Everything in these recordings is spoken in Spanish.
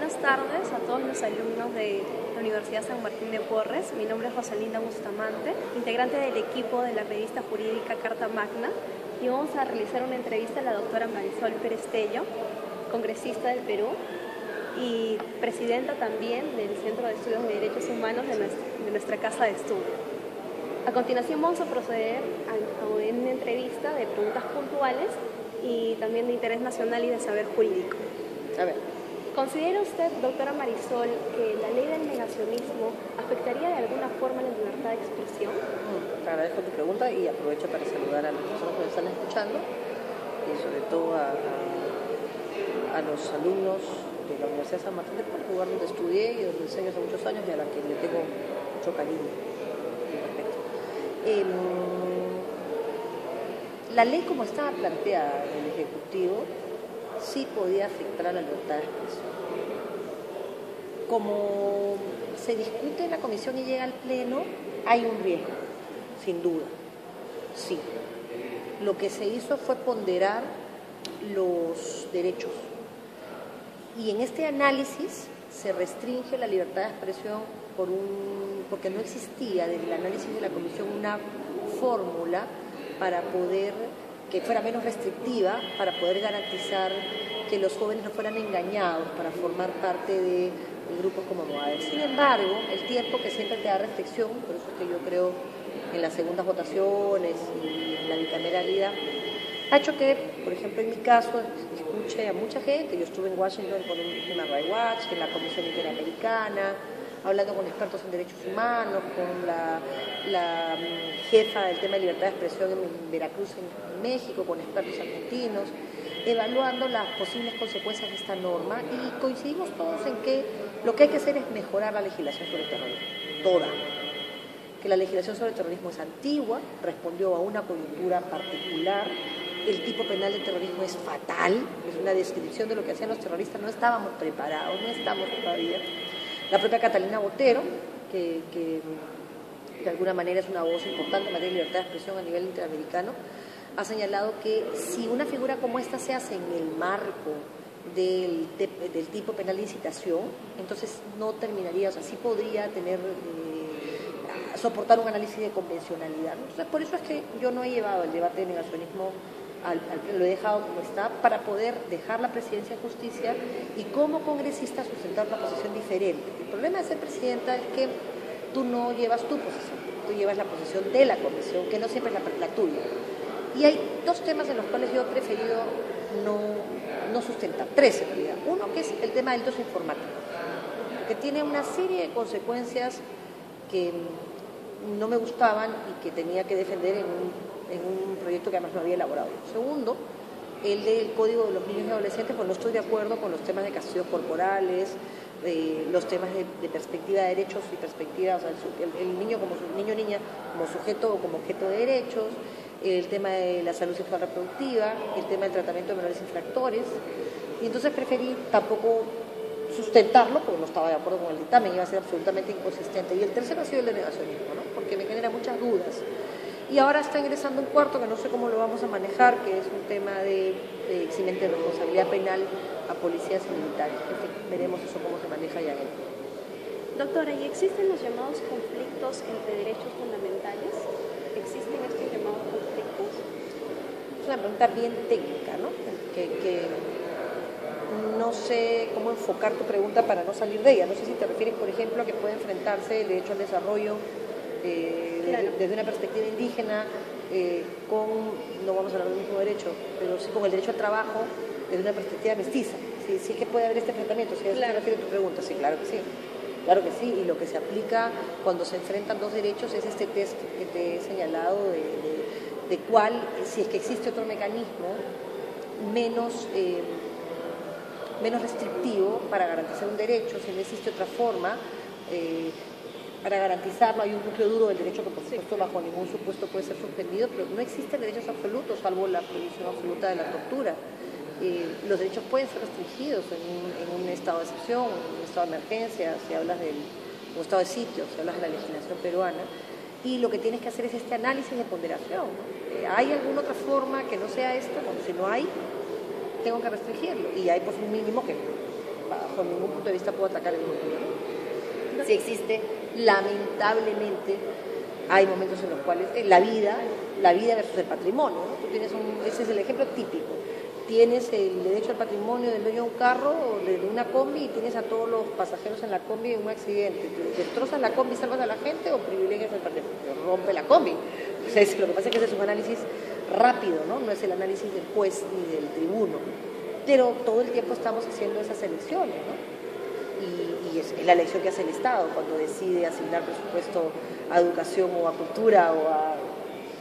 buenas tardes a todos los alumnos de la Universidad San Martín de Porres. Mi nombre es Rosalinda Bustamante, integrante del equipo de la revista jurídica Carta Magna, y vamos a realizar una entrevista a la doctora Marisol Pérez Tello, congresista del Perú y presidenta también del Centro de Estudios de Derechos Humanos de nuestra casa de estudio. A continuación vamos a proceder a una entrevista de preguntas puntuales y también de interés nacional y de saber jurídico. A ver. ¿Considera usted, doctora Marisol, que la ley del negacionismo afectaría de alguna forma la libertad de expresión? Te agradezco tu pregunta y aprovecho para saludar a las personas que me están escuchando y sobre todo a los alumnos de la Universidad San Martín de Porres, lugar donde estudié y donde enseño hace muchos años y a la que le tengo mucho cariño y respeto. La ley como estaba planteada en el Ejecutivo sí podía afectar a la libertad de expresión. Como se discute en la comisión y llega al pleno, hay un riesgo, sin duda, sí. Lo que se hizo fue ponderar los derechos y en este análisis se restringe la libertad de expresión porque no existía desde el análisis de la comisión una fórmula para poder que fuera menos restrictiva, para poder garantizar que los jóvenes no fueran engañados para formar parte de grupos como MOADER. Sin embargo, el tiempo que siempre te da restricción, por eso es que yo creo en las segundas votaciones y en la bicameralidad, ha hecho que, por ejemplo, en mi caso, escuche a mucha gente. Yo estuve en Washington con Human Rights Watch, en la Comisión Interamericana, hablando con expertos en derechos humanos, con la jefa del tema de libertad de expresión en Veracruz, en México, con expertos argentinos, evaluando las posibles consecuencias de esta norma, y coincidimos todos en que lo que hay que hacer es mejorar la legislación sobre el terrorismo, toda. Que la legislación sobre el terrorismo es antigua, respondió a una coyuntura particular, el tipo penal del terrorismo es fatal, es una descripción de lo que hacían los terroristas, no estábamos preparados, no estamos todavía. La propia Catalina Botero, que de alguna manera es una voz importante en materia de libertad de expresión a nivel interamericano, ha señalado que si una figura como esta se hace en el marco del tipo penal de incitación, entonces no terminaría, o sea, sí podría tener, soportar un análisis de convencionalidad, ¿no? Entonces, por eso es que yo no he llevado el debate de negacionismo lo he dejado como está, para poder dejar la presidencia de justicia y como congresista sustentar una posición diferente. El problema de ser presidenta es que tú no llevas tu posición, tú llevas la posición de la comisión, que no siempre es la tuya. Y hay dos temas en los cuales yo he preferido no sustentar, tres en realidad. Uno, que es el tema del delito informático, que tiene una serie de consecuencias que no me gustaban y que tenía que defender en un proyecto que además no había elaborado. Segundo, el del Código de los Niños y Adolescentes, pues no estoy de acuerdo con los temas de castigos corporales, los temas de perspectiva de derechos y perspectiva, o sea, el niño como niño o niña como sujeto o como objeto de derechos, el tema de la salud sexual reproductiva, el tema del tratamiento de menores infractores, y entonces preferí tampoco sustentarlo porque no estaba de acuerdo con el dictamen, iba a ser absolutamente inconsistente. Y el tercero ha sido el de negacionismo, ¿no? Porque me genera muchas dudas. Y ahora está ingresando un cuarto que no sé cómo lo vamos a manejar, que es un tema de eximente de responsabilidad penal a policías y militares. En fin, veremos eso cómo se maneja ya. Doctora, ¿y existen los llamados conflictos entre derechos fundamentales? ¿Existen estos llamados conflictos? Es una pregunta bien técnica, ¿no? Que no sé cómo enfocar tu pregunta para no salir de ella. No sé si te refieres, por ejemplo, a que puede enfrentarse el derecho al desarrollo claro, desde una perspectiva indígena, no vamos a hablar del mismo derecho, pero sí con el derecho al trabajo desde una perspectiva mestiza. Sí que puede haber este enfrentamiento, si a eso te refieres tu pregunta. Sí, claro que sí. Claro que sí, y lo que se aplica cuando se enfrentan dos derechos es este test que te he señalado de cuál, si es que existe otro mecanismo menos restrictivo para garantizar un derecho, si no existe otra forma para garantizarlo. Hay un núcleo duro del derecho que por supuesto bajo ningún supuesto puede ser suspendido, pero no existen derechos absolutos salvo la prohibición absoluta de la tortura. Los derechos pueden ser restringidos en un estado de excepción, en un estado de emergencia, si hablas un estado de sitio, si hablas de la legislación peruana, y lo que tienes que hacer es este análisis de ponderación, ¿no? ¿Hay alguna otra forma que no sea esta? Bueno, si no hay, tengo que restringirlo, y hay pues un mínimo que bajo ningún punto de vista puedo atacar el mismo punto. Si existe, lamentablemente, hay momentos en los cuales la vida versus el patrimonio, ¿no? Tú tienes ese es el ejemplo típico. Tienes el derecho al patrimonio del dueño de un carro o de una combi y tienes a todos los pasajeros en la combi en un accidente. ¿Destrozas la combi y salvas a la gente o privilegias el patrimonio? Rompe la combi. Entonces, lo que pasa es que ese es un análisis rápido, ¿no? No es el análisis del juez ni del tribuno. Pero todo el tiempo estamos haciendo esas elecciones, ¿no? Y es la elección que hace el Estado cuando decide asignar presupuesto a educación o a cultura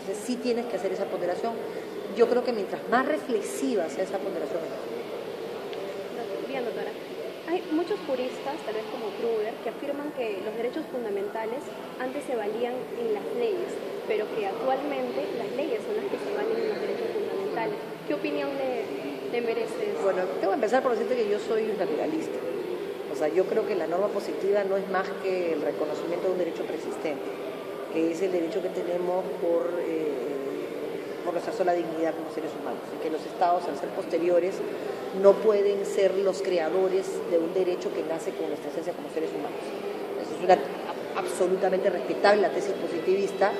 Entonces, sí tienes que hacer esa ponderación. Yo creo que mientras más reflexiva sea esa ponderación, mejor. Bien, doctora. Hay muchos juristas, tal vez como Kruger, que afirman que los derechos fundamentales antes se valían en las leyes, pero que actualmente las leyes son las que se valen en los derechos fundamentales. ¿Qué opinión le merece eso? Bueno, tengo que empezar por decirte que yo soy un naturalista. O sea, yo creo que la norma positiva no es más que el reconocimiento de un derecho preexistente, que es el derecho que tenemos por nuestra sola dignidad como seres humanos, y que los estados, al ser posteriores, no pueden ser los creadores de un derecho que nace con nuestra esencia como seres humanos. Eso es absolutamente respetable, la tesis positivista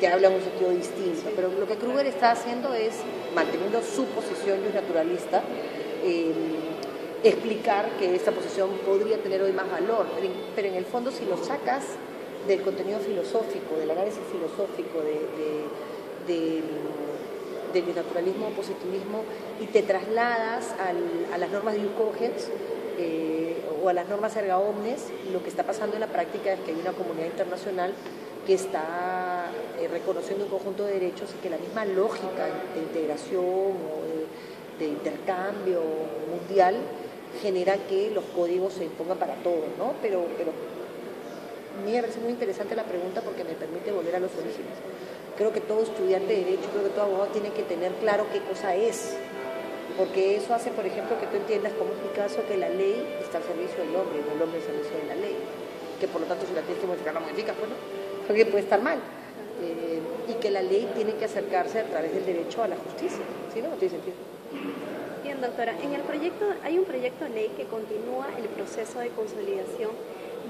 que habla en un sentido distinto, pero lo que Kruger está haciendo es, manteniendo su posición de naturalista, explicar que esta posición podría tener hoy más valor, pero en el fondo si lo sacas del contenido filosófico, del análisis filosófico del naturalismo o positivismo y te trasladas a las normas de ius cogens o a las normas erga omnes, lo que está pasando en la práctica es que hay una comunidad internacional que está reconociendo un conjunto de derechos y que la misma lógica de integración o de intercambio mundial genera que los códigos se impongan para todos, ¿no? Pero a mí me parece muy interesante la pregunta porque me permite volver a los orígenes. Creo que todo estudiante de Derecho, creo que todo abogado tiene que tener claro qué cosa es, porque eso hace, por ejemplo, que tú entiendas, como es mi caso, que la ley está al servicio del hombre y no el hombre al servicio de la ley, que por lo tanto si la tienes que modificar, la modificas, pues no, porque puede estar mal, y que la ley tiene que acercarse a través del derecho a la justicia, ¿sí? No tiene sentido. Bien, doctora, en el proyecto hay un proyecto de ley que continúa el proceso de consolidación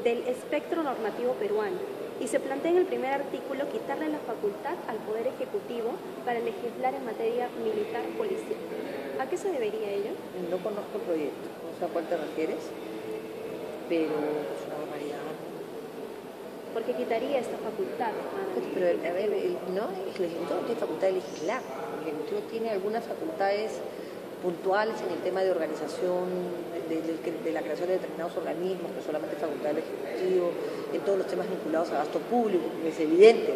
del espectro normativo peruano y se plantea en el primer artículo quitarle la facultad al Poder Ejecutivo para legislar en materia militar policial. ¿A qué se debería ello? No conozco el proyecto, no sé a cuál te refieres, pero es una barbaridad. Porque quitaría esta facultad. Pero a ver, el Ejecutivo no tiene facultad de legislar, el Ejecutivo tiene algunas facultades puntuales en el tema de organización, de la creación de determinados organismos, que solamente es facultad del Ejecutivo, en todos los temas vinculados a gasto público, es evidente,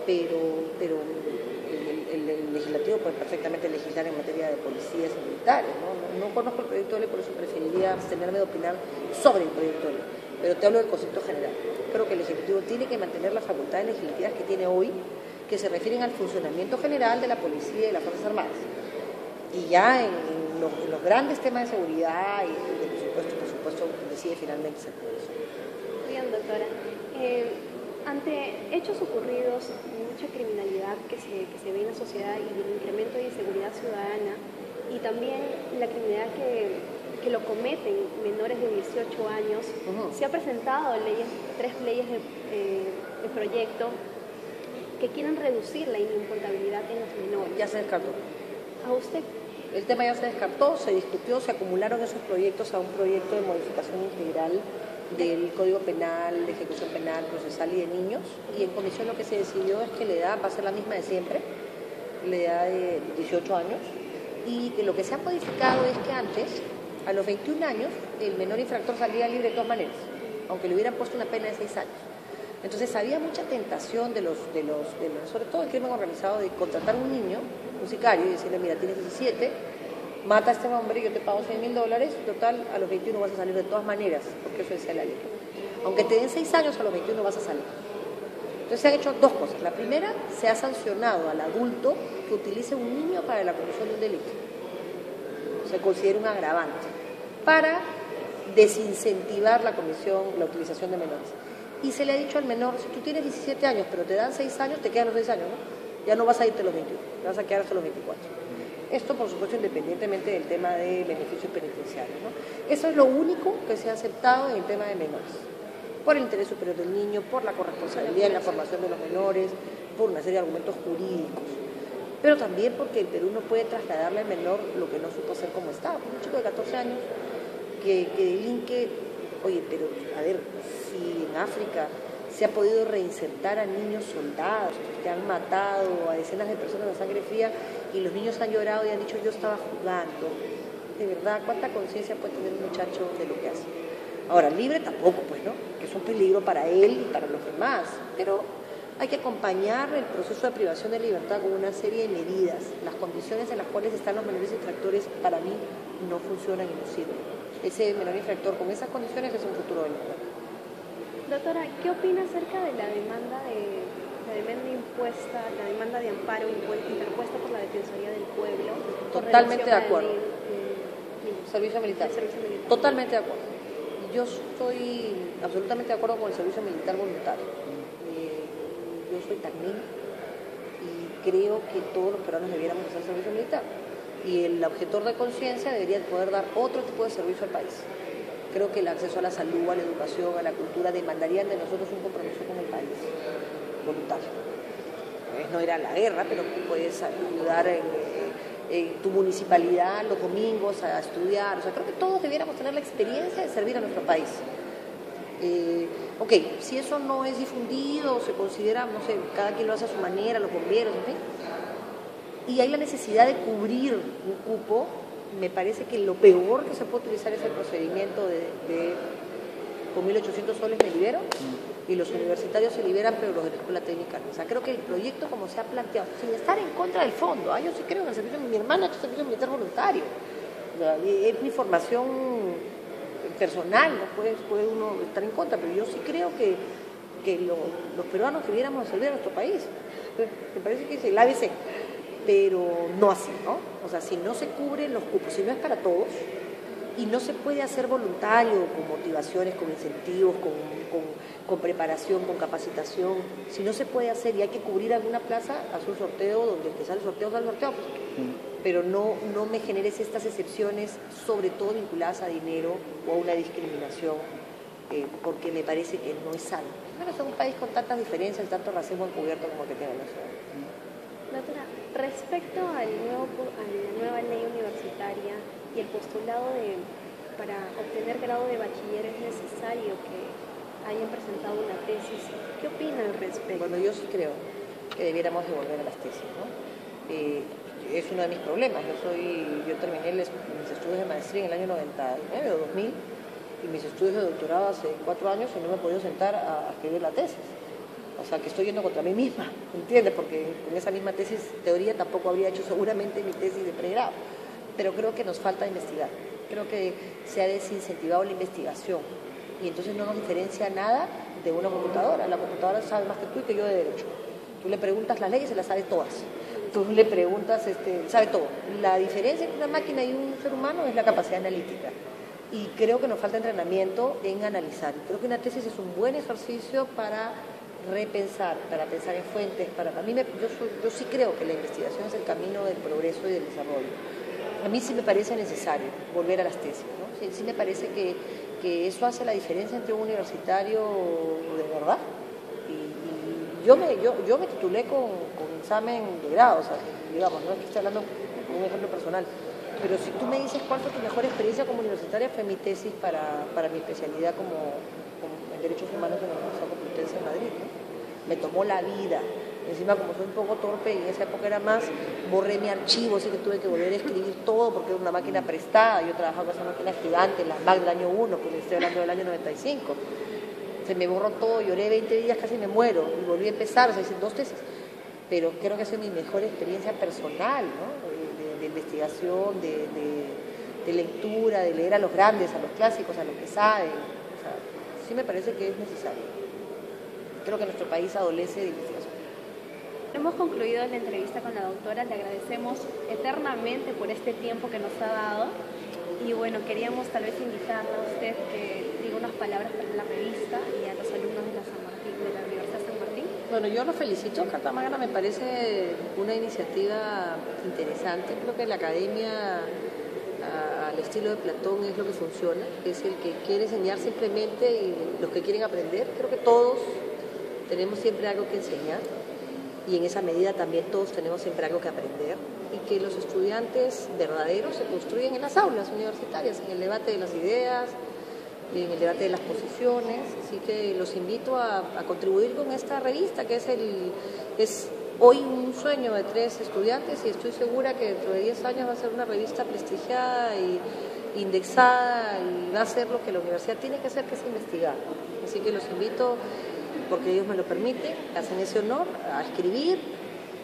pero el legislativo puede perfectamente legislar en materia de policías y militares, ¿no? No conozco el proyecto de ley, por eso preferiría abstenerme de opinar sobre el proyecto de ley, pero te hablo del concepto general. Creo que el Ejecutivo tiene que mantener las facultades legislativas que tiene hoy, que se refieren al funcionamiento general de la policía y de las Fuerzas Armadas. Y ya en los grandes temas de seguridad y de por supuesto, decide finalmente ser por eso. Bien, doctora. Ante hechos ocurridos, mucha criminalidad que se ve en la sociedad y el incremento de inseguridad ciudadana y también la criminalidad que lo cometen menores de 18 años, se ha presentado tres leyes de proyecto que quieren reducir la inimputabilidad en los menores. Ya se descartó. ¿A usted? El tema ya se descartó, se discutió, se acumularon esos proyectos a un proyecto de modificación integral del Código Penal, de ejecución penal, procesal y de niños, y en comisión lo que se decidió es que la edad va a ser la misma de siempre, la edad de 18 años, y que lo que se ha modificado es que antes, a los 21 años, el menor infractor salía libre de todas maneras, aunque le hubieran puesto una pena de 6 años. Entonces había mucha tentación sobre todo el crimen organizado, de contratar a un niño, un sicario, y decirle, mira, tienes 17, mata a este hombre y yo te pago $100,000, total, a los 21 vas a salir de todas maneras, porque eso decía la ley. Aunque te den 6 años, a los 21 vas a salir. Entonces se han hecho dos cosas. La primera, se ha sancionado al adulto que utilice un niño para la comisión de un delito. Se considera un agravante para desincentivar la utilización de menores. Y se le ha dicho al menor, si tú tienes 17 años, pero te dan 6 años, te quedan los 6 años, ¿no? Ya no vas a irte a los 21, te vas a quedar hasta los 24. Esto, por supuesto, independientemente del tema de beneficios penitenciarios, ¿no? Eso es lo único que se ha aceptado en el tema de menores, por el interés superior del niño, por la corresponsabilidad en la formación de los menores, por una serie de argumentos jurídicos, pero también porque el Perú no puede trasladarle al menor lo que no supo hacer como Estado. Un chico de 14 años que delinque, oye, pero a ver, si en África se ha podido reinsertar a niños soldados que han matado a decenas de personas a sangre fría y los niños han llorado y han dicho yo estaba jugando, de verdad, ¿cuánta conciencia puede tener un muchacho de lo que hace? Ahora, libre tampoco, pues, ¿no? Que es un peligro para él y para los demás, pero hay que acompañar el proceso de privación de libertad con una serie de medidas. Las condiciones en las cuales están los menores infractores para mí no funcionan y no sirven. Ese menor infractor con esas condiciones es un futuro delincuente. Doctora, ¿qué opina acerca de la demanda impuesta, la demanda de amparo interpuesta por la Defensoría del Pueblo? Totalmente de acuerdo. Servicio militar. Totalmente de acuerdo. Yo estoy absolutamente de acuerdo con el servicio militar voluntario. Yo soy TACMIN y creo que todos los peruanos debiéramos hacer servicio militar. Y el objetor de conciencia debería poder dar otro tipo de servicio al país. Creo que el acceso a la salud, a la educación, a la cultura demandarían de nosotros un compromiso con el país voluntario. No ir a la guerra, pero puedes ayudar en tu municipalidad los domingos a estudiar. O sea, creo que todos debiéramos tener la experiencia de servir a nuestro país. Ok, si eso no es difundido, se considera, no sé, cada quien lo hace a su manera, los bomberos, en fin, y hay la necesidad de cubrir un cupo, me parece que lo peor que se puede utilizar es el procedimiento de con 1.800 soles me libero y los universitarios se liberan, pero los de la escuela técnica no. O sea, creo que el proyecto como se ha planteado, sin estar en contra del fondo, yo sí creo en el servicio, mi hermana ha hecho servicio militar voluntario, o sea, es mi formación personal, no puede uno estar en contra, pero yo sí creo que los peruanos debiéramos servir a nuestro país. Me parece que es el ABC, pero no así, ¿no? O sea, si no se cubren los cupos, si no es para todos, y no se puede hacer voluntario, con motivaciones, con incentivos, con preparación, con capacitación, si no se puede hacer y hay que cubrir alguna plaza, haz un sorteo, donde el que sale sorteo, pues, pero no me generes estas excepciones, sobre todo vinculadas a dinero o a una discriminación, porque me parece que no es sano. Bueno, es un país con tantas diferencias, tanto racismo encubierto como que tiene Venezuela. Doctora, respecto a la nueva ley universitaria y el postulado para obtener grado de bachiller es necesario que hayan presentado una tesis, ¿qué opina al respecto? Bueno, yo sí creo que debiéramos devolver a las tesis, ¿no? Es uno de mis problemas. Yo terminé mis estudios de maestría en el año 99 o 2000 y mis estudios de doctorado hace 4 años y no me he podido sentar a escribir la tesis. O sea, que estoy yendo contra mí misma, ¿entiendes? Porque con esa misma tesis, teoría, tampoco habría hecho seguramente mi tesis de pregrado. Pero creo que nos falta investigar. Creo que se ha desincentivado la investigación y entonces no nos diferencia nada de una computadora. La computadora sabe más que tú y que yo de derecho. Tú le preguntas las leyes y se las sabe todas. Tú le preguntas, sabe todo. La diferencia entre una máquina y un ser humano es la capacidad analítica. Y creo que nos falta entrenamiento en analizar. Creo que una tesis es un buen ejercicio para repensar, para pensar en fuentes. Yo sí creo que la investigación es el camino del progreso y del desarrollo. A mí sí me parece necesario volver a las tesis, ¿no? Sí me parece que eso hace la diferencia entre un universitario de verdad. Y yo me titulé con examen de grado, o sea, digamos, no es que esté hablando como un ejemplo personal, pero si tú me dices cuál fue tu mejor experiencia como universitaria, fue mi tesis para mi especialidad como en Derechos Humanos en la Universidad Complutense de Madrid, ¿no? Me tomó la vida. Encima, como soy un poco torpe y en esa época era más, borré mi archivo, así que tuve que volver a escribir todo porque era una máquina prestada. Yo trabajaba con esa máquina gigante, la Mac del año 1, pues estoy hablando del año 95. Se me borró todo, lloré 20 días, casi me muero y volví a empezar, o sea, hice 2 tesis. Pero creo que ha sido mi mejor experiencia personal, ¿no? De investigación, de lectura, de leer a los grandes, a los clásicos, a los que saben. O sea, sí me parece que es necesario. Creo que nuestro país adolece de investigación. Hemos concluido la entrevista con la doctora, le agradecemos eternamente por este tiempo que nos ha dado y bueno, queríamos tal vez invitarla a usted que diga unas palabras para la revista y a los alumnos de la Universidad San Martín. Bueno, yo lo felicito. Carta Magna me parece una iniciativa interesante. Creo que la academia, al estilo de Platón, es lo que funciona. Es el que quiere enseñar simplemente y los que quieren aprender. Creo que todos tenemos siempre algo que enseñar y en esa medida también todos tenemos siempre algo que aprender, y que los estudiantes verdaderos se construyen en las aulas universitarias, en el debate de las ideas, en el debate de las posiciones. Así que los invito a contribuir con esta revista, que es hoy un sueño de 3 estudiantes, y estoy segura que dentro de 10 años va a ser una revista prestigiada y indexada, y va a ser lo que la universidad tiene que hacer, que es investigar. Así que los invito, porque ellos me lo permiten, hacen ese honor, a escribir.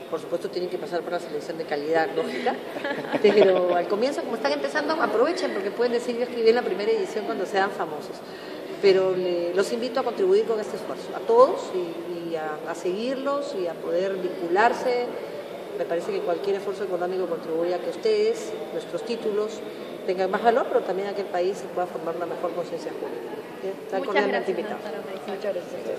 Por supuesto tienen que pasar por la selección de calidad lógica, pero al comienzo, como están empezando, aprovechen, porque pueden decir: yo escribí en la primera edición, cuando sean famosos. Pero los invito a contribuir con este esfuerzo, a todos, y a seguirlos y a poder vincularse. Me parece que cualquier esfuerzo económico contribuye a que ustedes, nuestros títulos, tengan más valor, pero también a que el país se pueda formar una mejor conciencia jurídica. Muchas gracias, invitados. doctora Marisol. Muchas gracias.